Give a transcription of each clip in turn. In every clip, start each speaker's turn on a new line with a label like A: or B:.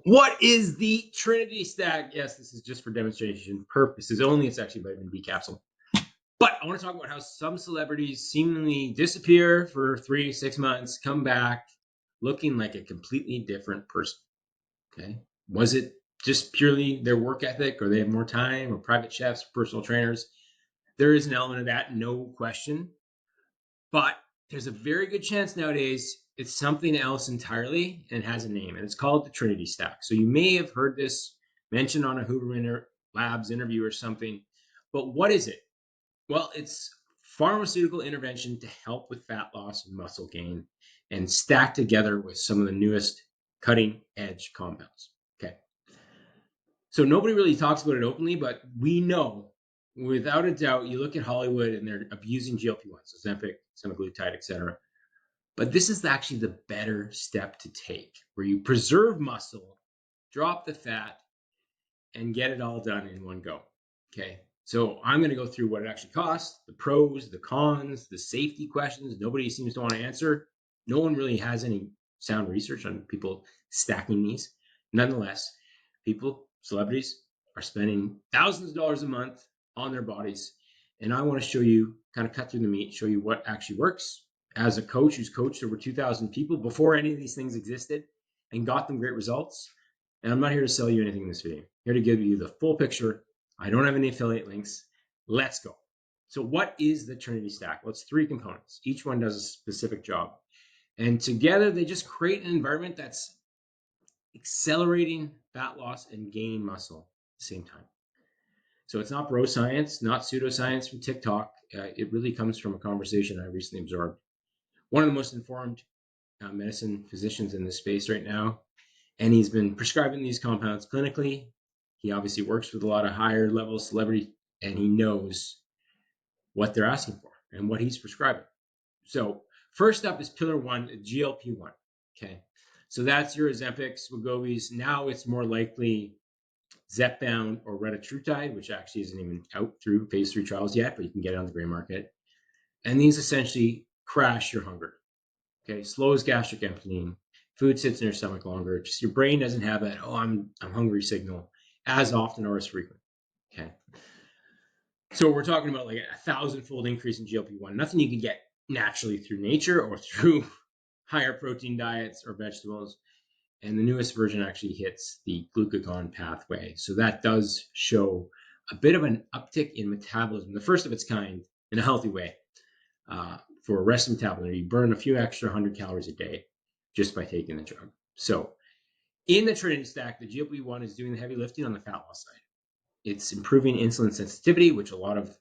A: What is the Trinity Stack? Yes, this is just for demonstration purposes only. It's actually vitamin B capsule. But I want to talk about how some celebrities seemingly disappear for 3 to 6 months, come back looking like a completely different person. Okay. Was it just purely their work ethic, or they have more time, or private chefs, personal trainers? There is an element of that, no question. But there's a very good chance nowadays it's something else entirely and has a name, and it's called the Trinity Stack. So you may have heard this mentioned on a Hoover Labs interview or something, but what is it? Well, it's pharmaceutical intervention to help with fat loss and muscle gain, and stacked together with some of the newest cutting edge compounds. Okay. So nobody really talks about it openly, but we know without a doubt, you look at Hollywood and they're abusing GLP-1s, Ozempic, semaglutide, etc. But this is actually the better step to take, where you preserve muscle, drop the fat, and get it all done in one go. Okay. So I'm going to go through what it actually costs, the pros, the cons, the safety questions nobody seems to want to answer. No one really has any sound research on people stacking these. Nonetheless, people, celebrities, are spending thousands of dollars a month on their bodies. And I want to show you, kind of cut through the meat, show you what actually works as a coach who's coached over 2,000 people before any of these things existed and got them great results. And I'm not here to sell you anything in this video. I'm here to give you the full picture. I don't have any affiliate links. Let's go. So what is the Trinity Stack? Well, it's 3 components. Each one does a specific job. And together they just create an environment that's accelerating fat loss and gaining muscle at the same time. So it's not bro science, not pseudoscience from TikTok. It really comes from a conversation I recently absorbed. One of the most informed medicine physicians in this space right now, and he's been prescribing these compounds clinically. He obviously works with a lot of higher level celebrity, and he knows what they're asking for and what he's prescribing. So first up is pillar 1, GLP-1. Okay. So that's your Ozempic, Wegovy's. Now it's more likely Zepbound or retatrutide, which actually isn't even out through phase 3 trials yet, but you can get it on the gray market. And these essentially crash your hunger. Okay. Slows gastric emptying. Food sits in your stomach longer. Just your brain doesn't have that, oh, I'm hungry signal as often or as frequent. Okay. So we're talking about like a 1,000-fold increase in GLP-1. Nothing you can get naturally through nature or through higher protein diets or vegetables. And the newest version actually hits the glucagon pathway. So that does show a bit of an uptick in metabolism, the first of its kind in a healthy way, for rest metabolism. You burn a few extra 100 calories a day just by taking the drug. So in the Trinity Stack, the GLP-1 is doing the heavy lifting on the fat loss side. It's improving insulin sensitivity, which a lot of,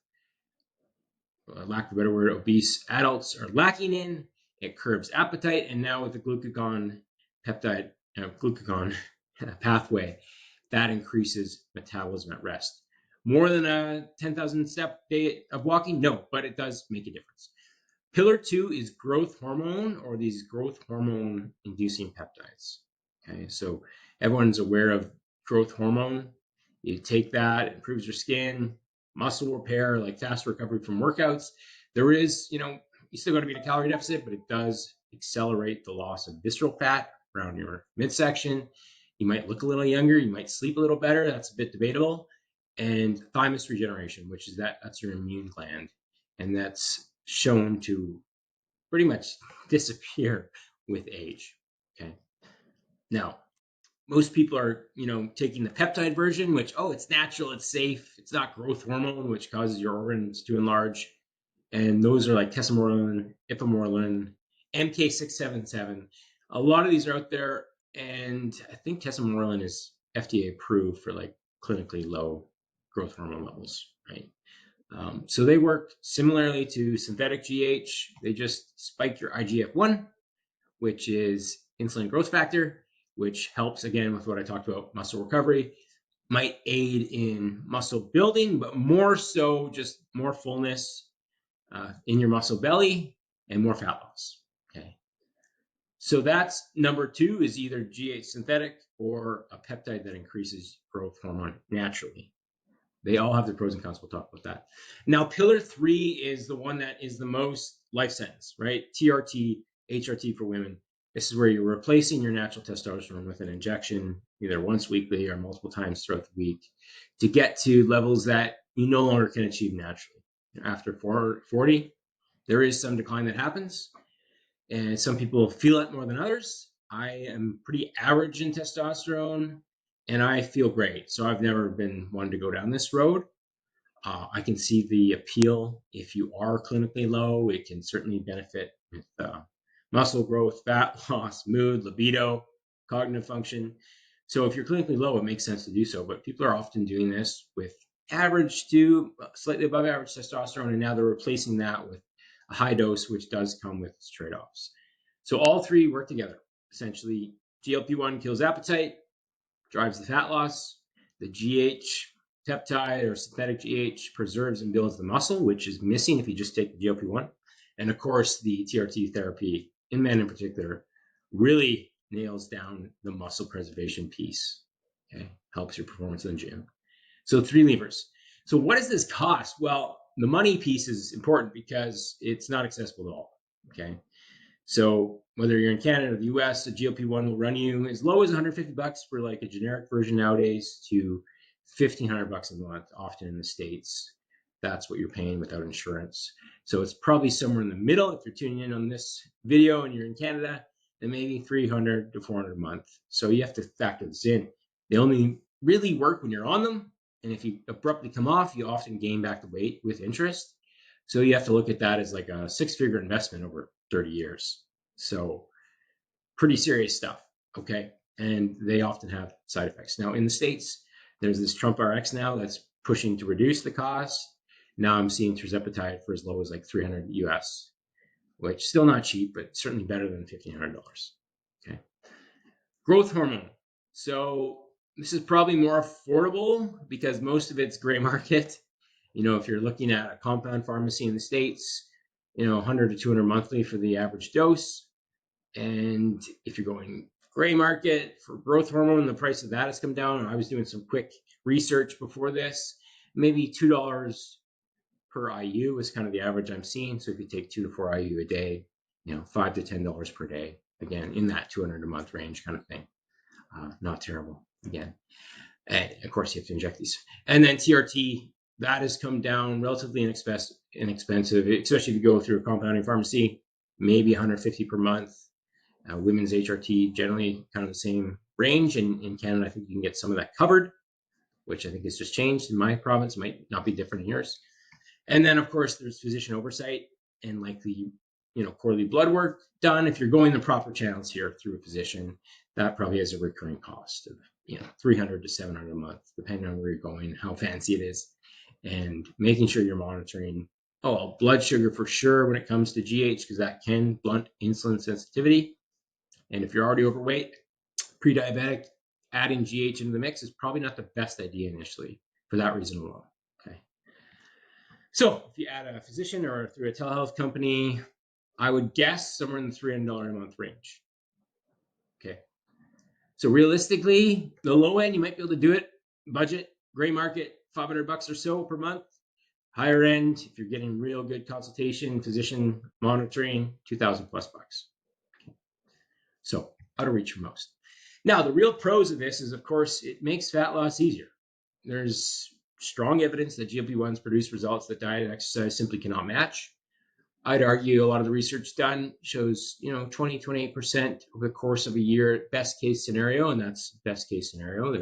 A: lack of a better word, obese adults are lacking in. It curbs appetite. And now with the glucagon pathway, that increases metabolism at rest. More than a 10,000 step day of walking? No, but it does make a difference. Pillar 2 is growth hormone, or these growth hormone inducing peptides. Okay, so everyone's aware of growth hormone. You take that, it improves your skin, muscle repair, like fast recovery from workouts. There is, you still got to be in a calorie deficit, but it does accelerate the loss of visceral fat around your midsection. You might look a little younger. You might sleep a little better. That's a bit debatable. And thymus regeneration, which is that's your immune gland. And that's shown to pretty much disappear with age. Okay. Now, most people are, taking the peptide version, which, it's natural, it's safe, it's not growth hormone, which causes your organs to enlarge. And those are like tesamorelin, ipamorelin, MK677. A lot of these are out there, and I think tesamorelin is FDA approved for like clinically low growth hormone levels, right? So they work similarly to synthetic GH. They just spike your IGF-1, which is insulin growth factor, which helps, again, with what I talked about, muscle recovery, might aid in muscle building, but more so just more fullness in your muscle belly and more fat loss. Okay. So that's number 2, is either GH synthetic or a peptide that increases growth hormone naturally. They all have their pros and cons. We'll talk about that. Now, pillar 3 is the one that is the most life sentence, right? TRT, HRT for women. This is where you're replacing your natural testosterone with an injection, either once weekly or multiple times throughout the week, to get to levels that you no longer can achieve naturally. After 40, there is some decline that happens, and some people feel it more than others. I am pretty average in testosterone, and I feel great. So I've never been one to go down this road. I can see the appeal. If you are clinically low, it can certainly benefit with muscle growth, fat loss, mood, libido, cognitive function. So if you're clinically low, it makes sense to do so. But people are often doing this with average to slightly above average testosterone, and now they're replacing that with a high dose, which does come with its trade-offs. So all three work together. Essentially, GLP-1 kills appetite, drives the fat loss. The GH peptide or synthetic GH preserves and builds the muscle, which is missing if you just take the GLP-1. And of course, the TRT therapy, in men in particular, really nails down the muscle preservation piece. Okay, helps your performance in the gym. So 3 levers. So what does this cost? Well, the money piece is important because it's not accessible at all. Okay, so whether you're in Canada or the US, a GLP-1 will run you as low as $150 for like a generic version nowadays to $1,500 a month, often in the States. That's what you're paying without insurance. So it's probably somewhere in the middle. If you're tuning in on this video and you're in Canada, then maybe $300 to $400 a month. So you have to factor this in. They only really work when you're on them. And if you abruptly come off, you often gain back the weight with interest. So you have to look at that as like a 6-figure investment over 30 years. So pretty serious stuff, okay? And they often have side effects. Now in the States, there's this Trump RX now that's pushing to reduce the cost. Now I'm seeing tirzepatide for as low as like $300 US, which still not cheap, but certainly better than $1,500, okay? Growth hormone. So this is probably more affordable because most of it's gray market. If you're looking at a compound pharmacy in the States, 100 to 200 monthly for the average dose. And if you're going gray market for growth hormone, the price of that has come down. And I was doing some quick research before this. Maybe $2 per IU is kind of the average I'm seeing. So if you take 2 to 4 IU a day, $5 to $10 per day, again, in that 200 a month range kind of thing. Not terrible, again. And of course, you have to inject these. And then TRT, that has come down relatively inexpensive, especially if you go through a compounding pharmacy, maybe $150 per month. Women's HRT, generally kind of the same range. And in Canada, I think you can get some of that covered, which I think has just changed in my province. It might not be different in yours. And then, of course, there's physician oversight and like the quarterly blood work done. If you're going the proper channels here through a physician, that probably has a recurring cost of $300 to $700 a month, depending on where you're going, how fancy it is, and making sure you're monitoring blood sugar for sure when it comes to GH, because that can blunt insulin sensitivity. And if you're already overweight, pre-diabetic, adding GH into the mix is probably not the best idea initially for that reason alone. Okay. So if you add a physician or through a telehealth company, I would guess somewhere in the $300 a month range. Okay. So realistically, the low end, you might be able to do it. Budget, gray market, $500 or so per month. Higher end, if you're getting real good consultation, physician monitoring, $2,000 plus bucks. Okay. So out of reach for most. Now, the real pros of this is, of course, it makes fat loss easier. There's strong evidence that GLP-1s produce results that diet and exercise simply cannot match. I'd argue a lot of the research done shows, 20, 28% over the course of a year, best case scenario, and that's best case scenario.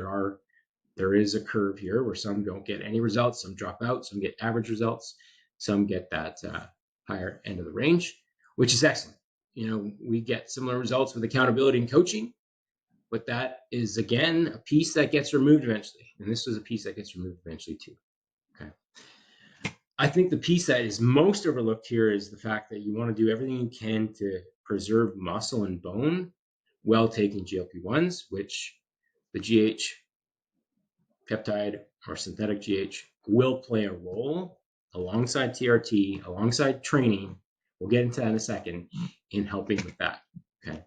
A: There is a curve here where some don't get any results, some drop out, some get average results, some get that higher end of the range, which is excellent. We get similar results with accountability and coaching, but that is, again, a piece that gets removed eventually. And this was a piece that gets removed eventually too. Okay. I think the piece that is most overlooked here is the fact that you want to do everything you can to preserve muscle and bone while taking GLP-1s, which the GH peptide or synthetic GH will play a role alongside TRT, alongside training. We'll get into that in a second in helping with that. Okay.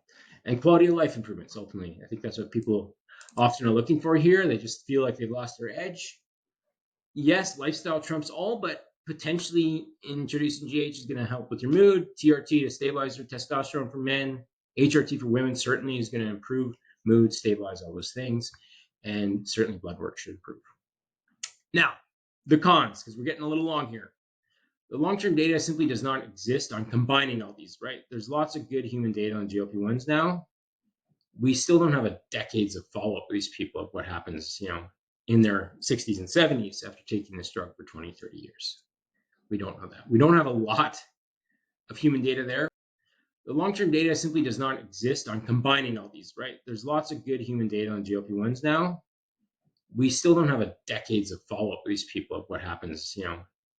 A: And quality of life improvements, ultimately. I think that's what people often are looking for here. They just feel like they've lost their edge. Yes, lifestyle trumps all, but potentially introducing GH is going to help with your mood, TRT to stabilize your testosterone for men, HRT for women certainly is going to improve mood, stabilize all those things, and certainly blood work should improve. Now, the cons, because we're getting a little long here. The long-term data simply does not exist on combining all these, right? There's lots of good human data on GLP-1s now. We still don't have decades of follow-up with these people of what happens, in their 60s and 70s after taking this drug for 20, 30 years. We don't know that. We don't have a lot of human data there. The long-term data simply does not exist on combining all these, right? There's lots of good human data on GLP-1s now. We still don't have decades of follow-up with these people of what happens,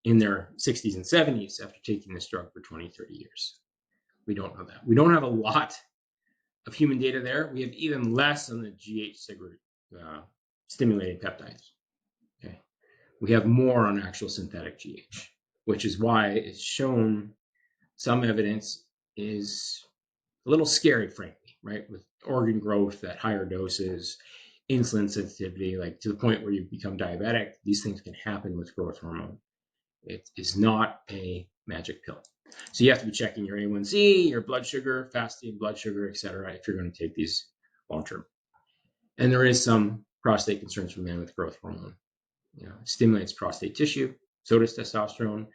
A: in their 60s and 70s after taking this drug for 20, 30 years. We don't know that. We don't have a lot of human data there. We have even less on the GH stimulating peptides. Okay. We have more on actual synthetic GH, which is why it's shown some evidence is a little scary, frankly, right? With organ growth at higher doses, insulin sensitivity, like to the point where you become diabetic. These things can happen with growth hormone. It is not a magic pill. So you have to be checking your A1C, your blood sugar, fasting blood sugar, etc., if you're going to take these long term. And there is some prostate concerns for men with growth hormone. It stimulates prostate tissue, so does testosterone.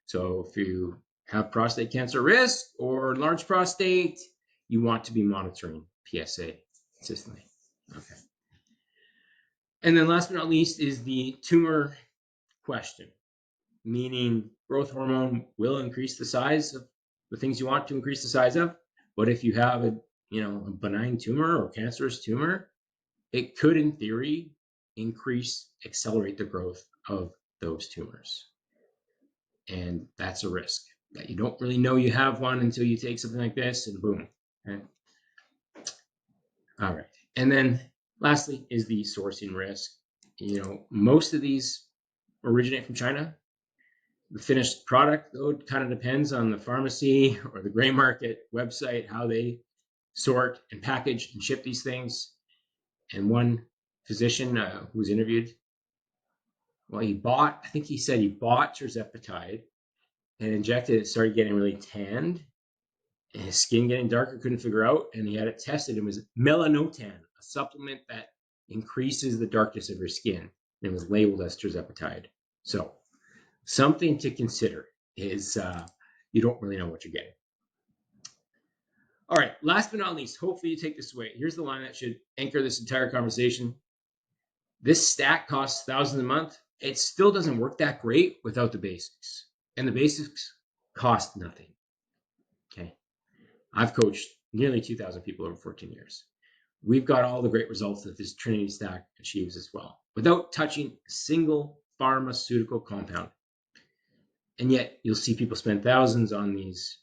A: So if you have prostate cancer risk or large prostate, you want to be monitoring PSA consistently. Okay. And then last but not least is the tumor question, meaning growth hormone will increase the size of the things you want to increase the size of. But if you have a benign tumor or cancerous tumor, it could, in theory, accelerate the growth of those tumors. And that's a risk that you don't really know you have one until you take something like this and boom. Okay? All right. And then lastly is the sourcing risk. Most of these originate from China. The finished product, though, kind of depends on the pharmacy or the gray market website, how they sort and package and ship these things. And one physician who was interviewed, I think he said he bought tirzepatide and injected it, started getting really tanned, and his skin getting darker, couldn't figure out, and he had it tested. It was Melanotan, a supplement that increases the darkness of your skin. And it was labeled as tirzepatide. So something to consider is you don't really know what you're getting. All right, last but not least, hopefully you take this away. Here's the line that should anchor this entire conversation. This stack costs thousands a month. It still doesn't work that great without the basics. And the basics cost nothing. Okay. I've coached nearly 2,000 people over 14 years. We've got all the great results that this Trinity Stack achieves as well, without touching a single pharmaceutical compound. And yet you'll see people spend thousands on these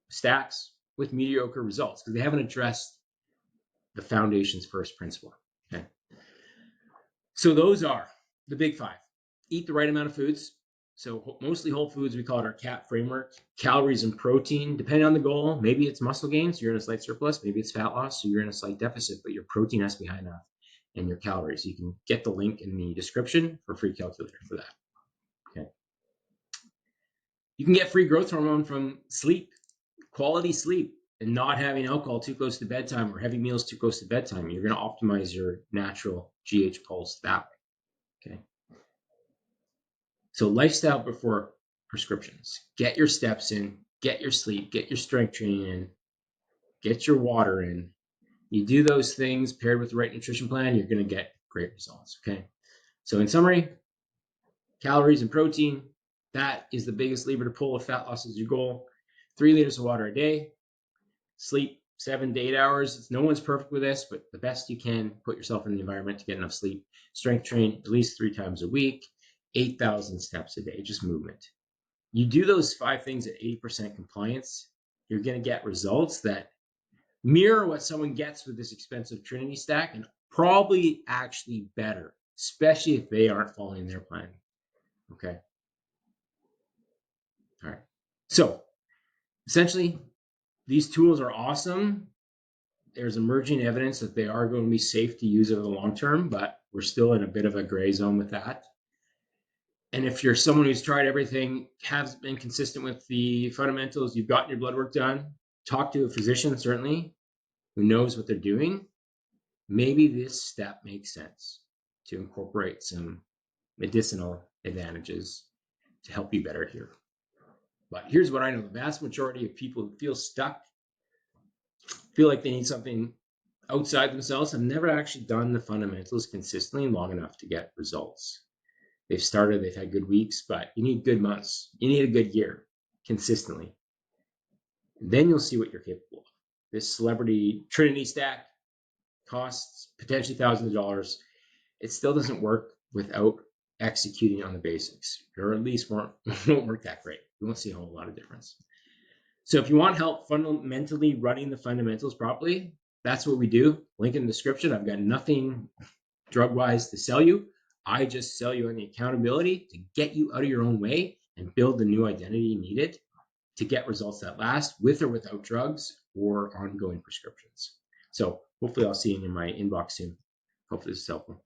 A: stacks with mediocre results because they haven't addressed the foundation's first principle. Okay. So those are the big 5. Eat the right amount of foods. So mostly whole foods, we call it our CAP framework. Calories and protein, depending on the goal. Maybe it's muscle gain, so you're in a slight surplus. Maybe it's fat loss, so you're in a slight deficit, but your protein has to be high enough and your calories. You can get the link in the description for a free calculator for that. Okay. You can get free growth hormone from sleep, quality sleep, and not having alcohol too close to bedtime or heavy meals too close to bedtime. You're going to optimize your natural GH pulse that way. Okay. So lifestyle before prescriptions. Get your steps in, get your sleep, get your strength training in, get your water in. You do those things paired with the right nutrition plan, you're going to get great results. Okay. So in summary, calories and protein, that is the biggest lever to pull if fat loss is your goal. 3 liters of water a day. Sleep 7 to 8 hours. No one's perfect with this, but the best you can, put yourself in the environment to get enough sleep. Strength train at least 3 times a week, 8,000 steps a day, just movement. You do those 5 things at 80% compliance, you're going to get results that mirror what someone gets with this expensive Trinity Stack and probably actually better, especially if they aren't following their plan. Okay. All right. So essentially, these tools are awesome. There's emerging evidence that they are going to be safe to use over the long term, but we're still in a bit of a gray zone with that. And if you're someone who's tried everything, has been consistent with the fundamentals, you've gotten your blood work done, talk to a physician, certainly. who knows what they're doing, maybe this step makes sense to incorporate some medicinal advantages to help you better here. But here's what I know. The vast majority of people who feel stuck, feel like they need something outside themselves, have never actually done the fundamentals consistently long enough to get results. They've started, they've had good weeks, but you need good months. You need a good year consistently. Then you'll see what you're capable of. This celebrity Trinity Stack costs potentially thousands of dollars. It still doesn't work without executing on the basics, or at least won't work that great. You won't see a whole lot of difference. So if you want help fundamentally running the fundamentals properly, that's what we do. Link in the description. I've got nothing drug-wise to sell you. I just sell you on the accountability to get you out of your own way and build the new identity needed to get results that last, with or without drugs or ongoing prescriptions. So hopefully I'll see you in my inbox soon. Hopefully this is helpful.